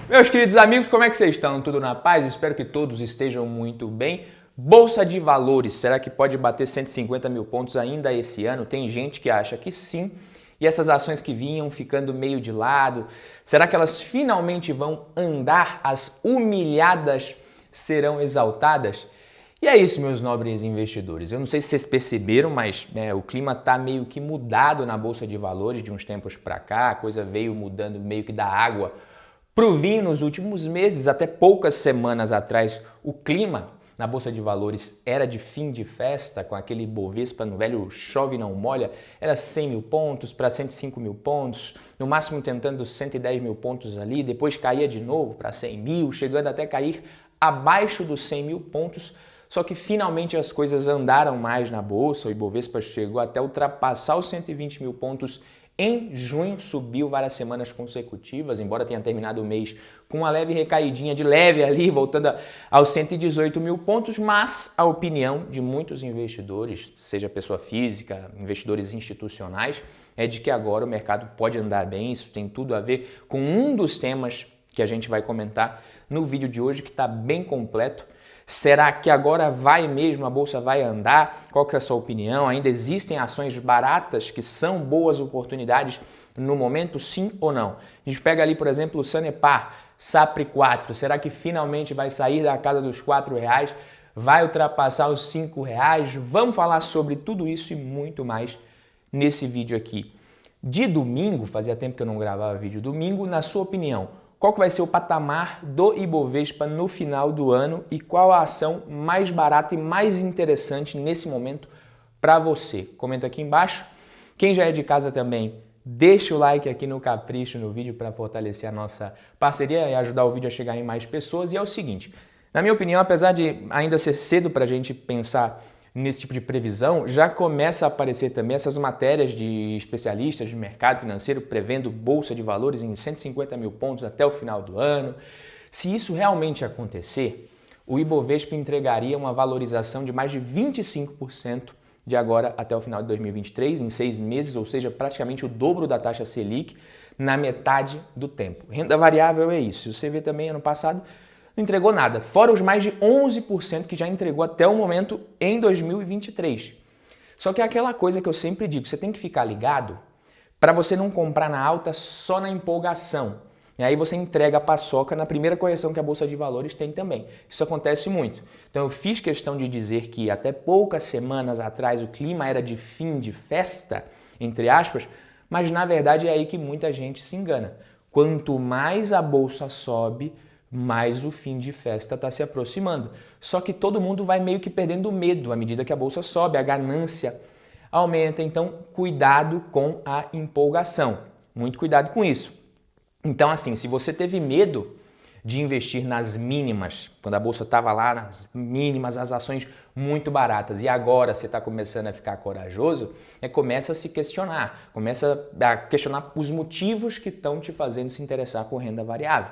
Meus queridos amigos, como é que vocês estão? Tudo na paz? Espero que todos estejam muito bem. Bolsa de Valores, será que pode bater 150 mil pontos ainda esse ano? Tem gente que acha que sim. E essas ações que vinham ficando meio de lado, será que elas finalmente vão andar? As humilhadas serão exaltadas? E é isso, meus nobres investidores. Eu não sei se vocês perceberam, mas o clima está meio que mudado na Bolsa de Valores de uns tempos para cá. A coisa veio mudando meio que da água pro vinho nos últimos meses. Até poucas semanas atrás, o clima na Bolsa de Valores era de fim de festa, com aquele Bovespa no velho chove não molha, era 100 mil pontos para 105 mil pontos, no máximo tentando 110 mil pontos ali, depois caía de novo para 100 mil, chegando até cair abaixo dos 100 mil pontos. Só que finalmente as coisas andaram mais na Bolsa, o Ibovespa chegou até ultrapassar os 120 mil pontos em junho, subiu várias semanas consecutivas, embora tenha terminado o mês com uma leve recaidinha de leve ali, voltando aos 118 mil pontos, mas a opinião de muitos investidores, seja pessoa física, investidores institucionais, é de que agora o mercado pode andar bem. Isso tem tudo a ver com um dos temas que a gente vai comentar no vídeo de hoje, que está bem completo. Será que agora vai mesmo, a Bolsa vai andar? Qual que é a sua opinião? Ainda existem ações baratas que são boas oportunidades no momento, sim ou não? A gente pega ali, por exemplo, o Sanepar, SAPRE 4. Será que finalmente vai sair da casa dos R$4? Vai ultrapassar os R$5? Vamos falar sobre tudo isso e muito mais nesse vídeo aqui. De domingo, fazia tempo que eu não gravava vídeo domingo, na sua opinião, qual que vai ser o patamar do Ibovespa no final do ano e qual a ação mais barata e mais interessante nesse momento para você? Comenta aqui embaixo. Quem já é de casa também, deixa o like aqui no Capricho no vídeo para fortalecer a nossa parceria e ajudar o vídeo a chegar em mais pessoas. E é o seguinte, na minha opinião, apesar de ainda ser cedo para a gente pensar nesse tipo de previsão, já começa a aparecer também essas matérias de especialistas de mercado financeiro prevendo bolsa de valores em 150 mil pontos até o final do ano. Se isso realmente acontecer, o Ibovespa entregaria uma valorização de mais de 25% de agora até o final de 2023, em 6 meses, ou seja, praticamente o dobro da taxa Selic na metade do tempo. Renda variável é isso. Você vê também ano passado, não entregou nada, fora os mais de 11% que já entregou até o momento em 2023. Só que é aquela coisa que eu sempre digo, você tem que ficar ligado para você não comprar na alta só na empolgação. E aí você entrega a paçoca na primeira correção que a Bolsa de Valores tem também. Isso acontece muito. Então eu fiz questão de dizer que até poucas semanas atrás o clima era de fim de festa, entre aspas, mas na verdade é aí que muita gente se engana. Quanto mais a Bolsa sobe, mais o fim de festa está se aproximando. Só que todo mundo vai meio que perdendo medo à medida que a bolsa sobe, a ganância aumenta. Então, cuidado com a empolgação. Muito cuidado com isso. Então, assim, se você teve medo de investir nas mínimas, quando a bolsa estava lá nas mínimas, as ações muito baratas, e agora você está começando a ficar corajoso, começa a se questionar, começa a questionar os motivos que estão te fazendo se interessar por renda variável.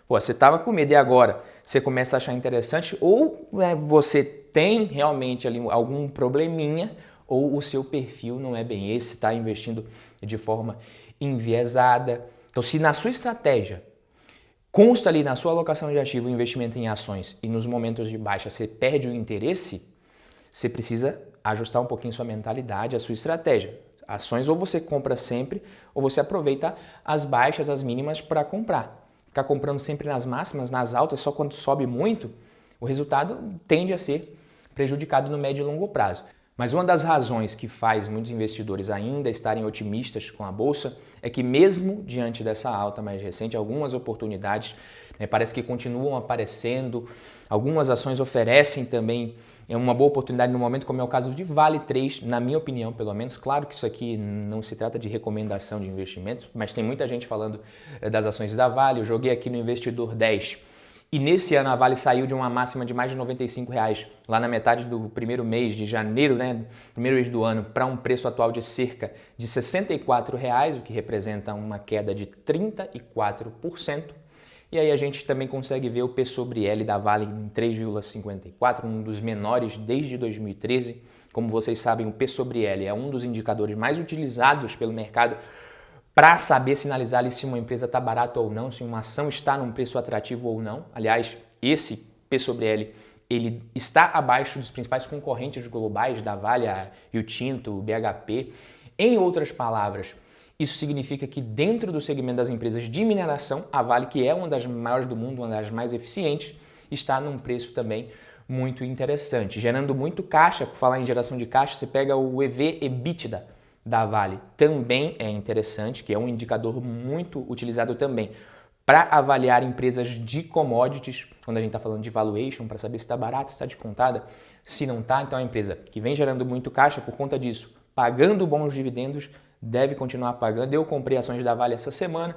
Pô, você estava com medo e agora você começa a achar interessante, ou você tem realmente ali algum probleminha, ou o seu perfil não é bem esse, está investindo de forma enviesada. Então, se na sua estratégia consta ali na sua alocação de ativo o investimento em ações e nos momentos de baixa você perde o interesse, você precisa ajustar um pouquinho sua mentalidade, a sua estratégia. Ações ou você compra sempre, ou você aproveita as baixas, as mínimas para comprar. Ficar comprando sempre nas máximas, nas altas, só quando sobe muito, o resultado tende a ser prejudicado no médio e longo prazo. Mas uma das razões que faz muitos investidores ainda estarem otimistas com a Bolsa é que mesmo diante dessa alta mais recente, algumas oportunidades parece que continuam aparecendo, algumas ações oferecem também uma boa oportunidade no momento, como é o caso de Vale 3, na minha opinião, pelo menos. Claro que isso aqui não se trata de recomendação de investimentos, mas tem muita gente falando das ações da Vale. Eu joguei aqui no Investidor 10 e nesse ano a Vale saiu de uma máxima de mais de R$95, lá na metade do primeiro mês de janeiro, primeiro mês do ano, para um preço atual de cerca de R$64, o que representa uma queda de 34%. E aí a gente também consegue ver o P sobre L da Vale em 3,54, um dos menores desde 2013. Como vocês sabem, o P sobre L é um dos indicadores mais utilizados pelo mercado para saber sinalizar ali se uma empresa está barata ou não, se uma ação está num preço atrativo ou não. Aliás, esse P sobre L, ele está abaixo dos principais concorrentes globais da Vale, a Rio Tinto, o BHP. Em outras palavras, isso significa que dentro do segmento das empresas de mineração, a Vale, que é uma das maiores do mundo, uma das mais eficientes, está num preço também muito interessante, gerando muito caixa. Por falar em geração de caixa, você pega o EV/EBITDA da Vale, também é interessante, que é um indicador muito utilizado também para avaliar empresas de commodities, quando a gente está falando de valuation, para saber se está barata, se está descontada, se não está. Então, é uma empresa que vem gerando muito caixa por conta disso, pagando bons dividendos, deve continuar pagando. Eu comprei ações da Vale essa semana.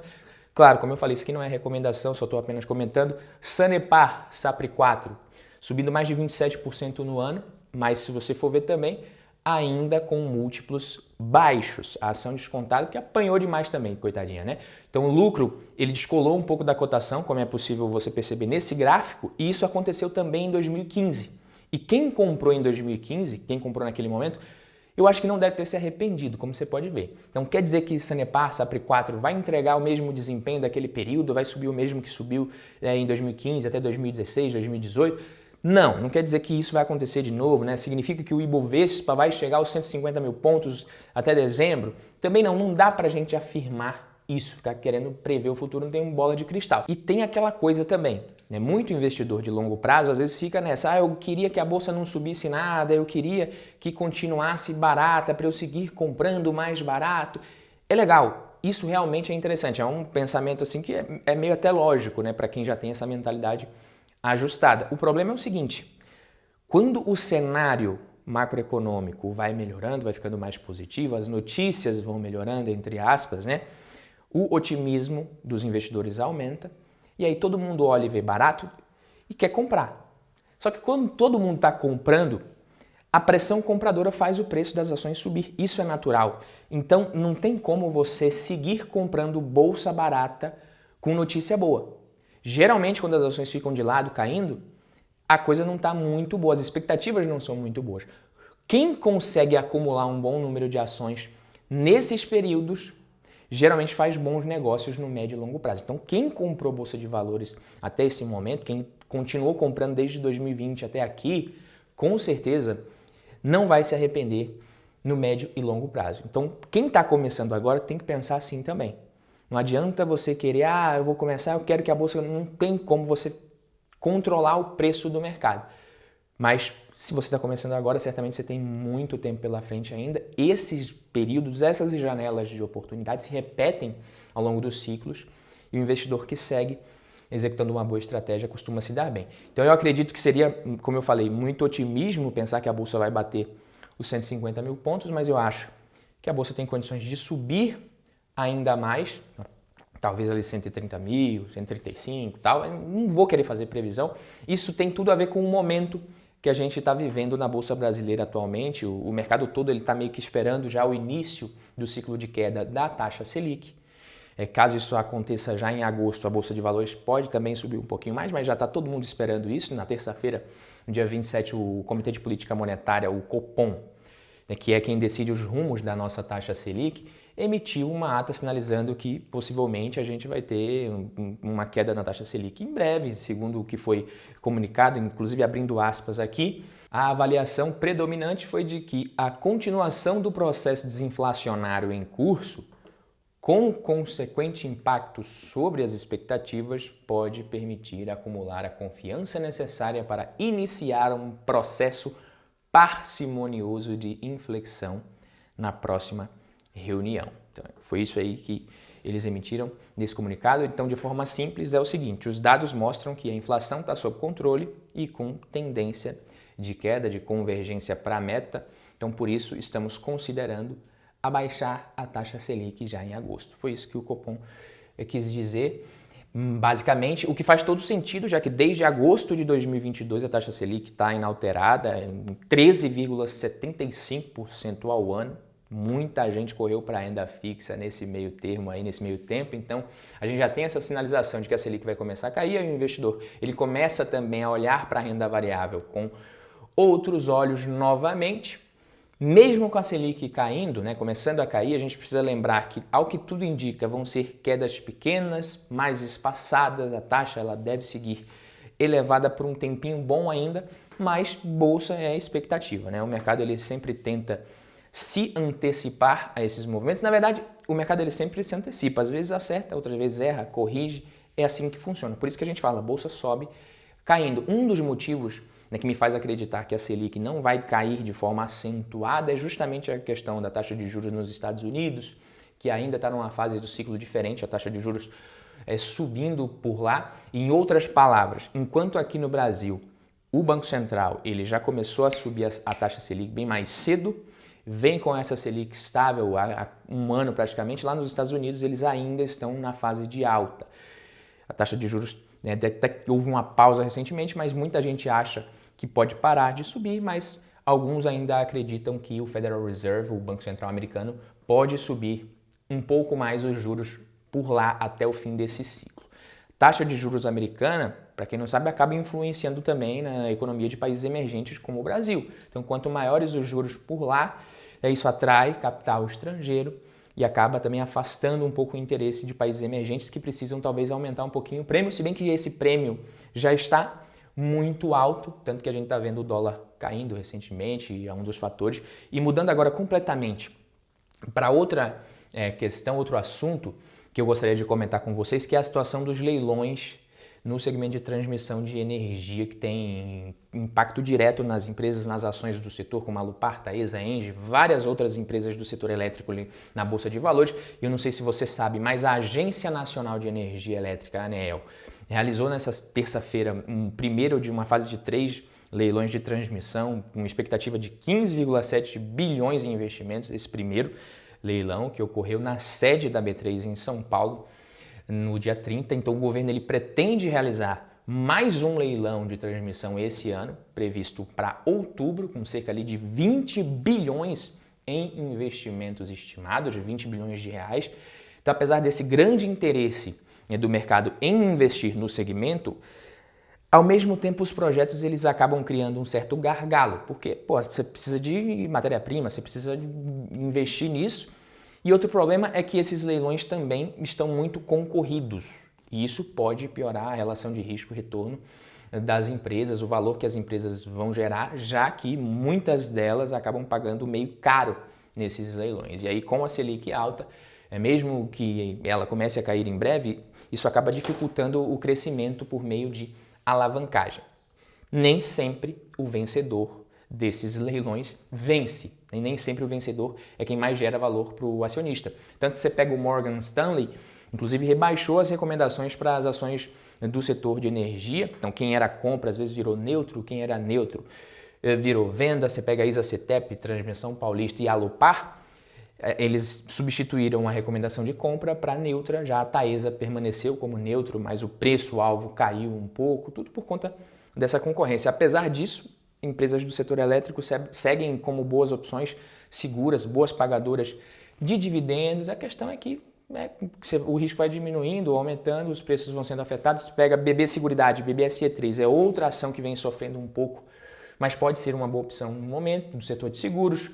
Claro, como eu falei, isso aqui não é recomendação, só estou apenas comentando. Sanepar, SAPRE 4, subindo mais de 27% no ano, mas se você for ver também, ainda com múltiplos baixos. A ação descontada que apanhou demais também, coitadinha, né? Então o lucro, ele descolou um pouco da cotação, como é possível você perceber nesse gráfico, e isso aconteceu também em 2015. E quem comprou em 2015, quem comprou naquele momento, eu acho que não deve ter se arrependido, como você pode ver. Então quer dizer que Sanepar, SAPRE 4 vai entregar o mesmo desempenho daquele período, vai subir o mesmo que subiu em 2015 até 2016, 2018? Não quer dizer que isso vai acontecer de novo, né? Significa que o Ibovespa vai chegar aos 150 mil pontos até dezembro? Também não dá pra gente afirmar isso, ficar querendo prever o futuro, não tem bola de cristal. E tem aquela coisa também, né? Muito investidor de longo prazo às vezes fica nessa, eu queria que a bolsa não subisse nada, eu queria que continuasse barata para eu seguir comprando mais barato. É legal, isso realmente é interessante, é um pensamento assim que é meio até lógico, né? Para quem já tem essa mentalidade ajustada. O problema é o seguinte, quando o cenário macroeconômico vai melhorando, vai ficando mais positivo, as notícias vão melhorando, entre aspas, né? O otimismo dos investidores aumenta e aí todo mundo olha e vê barato e quer comprar. Só que quando todo mundo está comprando, a pressão compradora faz o preço das ações subir. Isso é natural. Então não tem como você seguir comprando bolsa barata com notícia boa. Geralmente, quando as ações ficam de lado, caindo, a coisa não está muito boa, as expectativas não são muito boas. Quem consegue acumular um bom número de ações nesses períodos, geralmente faz bons negócios no médio e longo prazo. Então, quem comprou Bolsa de Valores até esse momento, quem continuou comprando desde 2020 até aqui, com certeza não vai se arrepender no médio e longo prazo. Então, quem está começando agora tem que pensar assim também. Não adianta você querer, eu vou começar, eu quero que a bolsa... Não tem como você controlar o preço do mercado. Mas se você está começando agora, certamente você tem muito tempo pela frente ainda. Esses períodos, essas janelas de oportunidade se repetem ao longo dos ciclos e o investidor que segue executando uma boa estratégia costuma se dar bem. Então eu acredito que seria, como eu falei, muito otimismo pensar que a bolsa vai bater os 150 mil pontos, mas eu acho que a bolsa tem condições de subir ainda mais, talvez ali 130 mil, 135 e tal, eu não vou querer fazer previsão. Isso tem tudo a ver com o momento que a gente está vivendo na Bolsa Brasileira atualmente. O mercado todo está meio que esperando já o início do ciclo de queda da taxa Selic. Caso isso aconteça já em agosto, a Bolsa de Valores pode também subir um pouquinho mais, mas já está todo mundo esperando isso. Na terça-feira, no dia 27, o Comitê de Política Monetária, o Copom, que é quem decide os rumos da nossa taxa Selic, emitiu uma ata sinalizando que possivelmente a gente vai ter uma queda na taxa Selic em breve, segundo o que foi comunicado, inclusive abrindo aspas aqui. A avaliação predominante foi de que a continuação do processo desinflacionário em curso, com consequente impacto sobre as expectativas, pode permitir acumular a confiança necessária para iniciar um processo parcimonioso de inflexão na próxima reunião. Então, foi isso aí que eles emitiram nesse comunicado. Então, de forma simples, é o seguinte, os dados mostram que a inflação está sob controle e com tendência de queda, de convergência para a meta. Então, por isso, estamos considerando abaixar a taxa Selic já em agosto. Foi isso que o Copom quis dizer. Basicamente, o que faz todo sentido, já que desde agosto de 2022 a taxa Selic está inalterada, em 13,75% ao ano. Muita gente correu para a renda fixa nesse meio termo aí, nesse meio tempo, então a gente já tem essa sinalização de que a Selic vai começar a cair, aí o investidor ele começa também a olhar para a renda variável com outros olhos novamente, Mesmo com a Selic caindo, né, começando a cair, a gente precisa lembrar que, ao que tudo indica, vão ser quedas pequenas, mais espaçadas, a taxa ela deve seguir elevada por um tempinho bom ainda, mas bolsa é a expectativa, né? O mercado ele sempre tenta se antecipar a esses movimentos. Na verdade, o mercado ele sempre se antecipa, às vezes acerta, outras vezes erra, corrige, é assim que funciona. Por isso que a gente fala, a bolsa sobe caindo. Um dos motivos, né, que me faz acreditar que a Selic não vai cair de forma acentuada é justamente a questão da taxa de juros nos Estados Unidos, que ainda está numa fase do ciclo diferente, a taxa de juros subindo por lá. Em outras palavras, enquanto aqui no Brasil o Banco Central ele já começou a subir a taxa Selic bem mais cedo, vem com essa Selic estável há um ano praticamente, lá nos Estados Unidos eles ainda estão na fase de alta. A taxa de juros, né, até houve uma pausa recentemente, mas muita gente acha que pode parar de subir, mas alguns ainda acreditam que o Federal Reserve, o Banco Central americano, pode subir um pouco mais os juros por lá até o fim desse ciclo. Taxa de juros americana, para quem não sabe, acaba influenciando também na economia de países emergentes como o Brasil. Então, quanto maiores os juros por lá, isso atrai capital estrangeiro e acaba também afastando um pouco o interesse de países emergentes que precisam talvez aumentar um pouquinho o prêmio, se bem que esse prêmio já está muito alto, tanto que a gente está vendo o dólar caindo recentemente, é um dos fatores. E mudando agora completamente para outra questão, outro assunto que eu gostaria de comentar com vocês, que é a situação dos leilões no segmento de transmissão de energia, que tem impacto direto nas empresas, nas ações do setor, como a Alupar, Taesa, Engie, várias outras empresas do setor elétrico ali na Bolsa de Valores. Eu não sei se você sabe, mas a Agência Nacional de Energia Elétrica, a ANEEL, realizou nessa terça-feira um primeiro de uma fase de 3 leilões de transmissão, com expectativa de 15,7 bilhões em investimentos, esse primeiro leilão que ocorreu na sede da B3 em São Paulo no dia 30. Então o governo ele pretende realizar mais um leilão de transmissão esse ano, previsto para outubro, com cerca ali de 20 bilhões em investimentos estimados, de 20 bilhões de reais. Então, apesar desse grande interesse do mercado em investir no segmento, ao mesmo tempo os projetos eles acabam criando um certo gargalo, porque você precisa de matéria-prima, você precisa investir nisso. E outro problema é que esses leilões também estão muito concorridos e isso pode piorar a relação de risco-retorno das empresas, o valor que as empresas vão gerar, já que muitas delas acabam pagando meio caro nesses leilões. E aí com a Selic alta, mesmo que ela comece a cair em breve, isso acaba dificultando o crescimento por meio de alavancagem. Nem sempre o vencedor desses leilões vence, e nem sempre o vencedor é quem mais gera valor para o acionista. Tanto que você pega o Morgan Stanley, inclusive rebaixou as recomendações para as ações do setor de energia, então quem era compra às vezes virou neutro, quem era neutro virou venda. Você pega a ISA-CETEP, Transmissão Paulista e Alupar, eles substituíram a recomendação de compra para neutra, já a Taesa permaneceu como neutro, mas o preço-alvo caiu um pouco, tudo por conta dessa concorrência. Apesar disso, empresas do setor elétrico seguem como boas opções, seguras, boas pagadoras de dividendos. A questão é que o risco vai diminuindo ou aumentando, os preços vão sendo afetados. Pega BB Seguridade, BBSE3, é outra ação que vem sofrendo um pouco, mas pode ser uma boa opção no momento, no setor de seguros.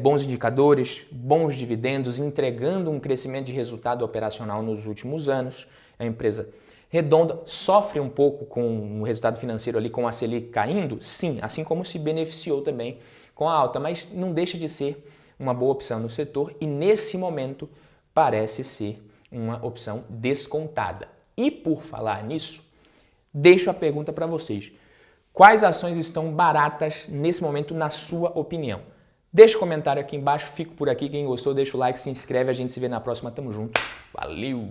Bons indicadores, bons dividendos, entregando um crescimento de resultado operacional nos últimos anos. A empresa redonda sofre um pouco com o resultado financeiro ali, com a Selic caindo, sim, assim como se beneficiou também com a alta, mas não deixa de ser uma boa opção no setor e nesse momento parece ser uma opção descontada. E por falar nisso, deixo a pergunta para vocês. Quais ações estão baratas nesse momento na sua opinião? Deixa o comentário aqui embaixo, fico por aqui, quem gostou deixa o like, se inscreve, a gente se vê na próxima, tamo junto, valeu!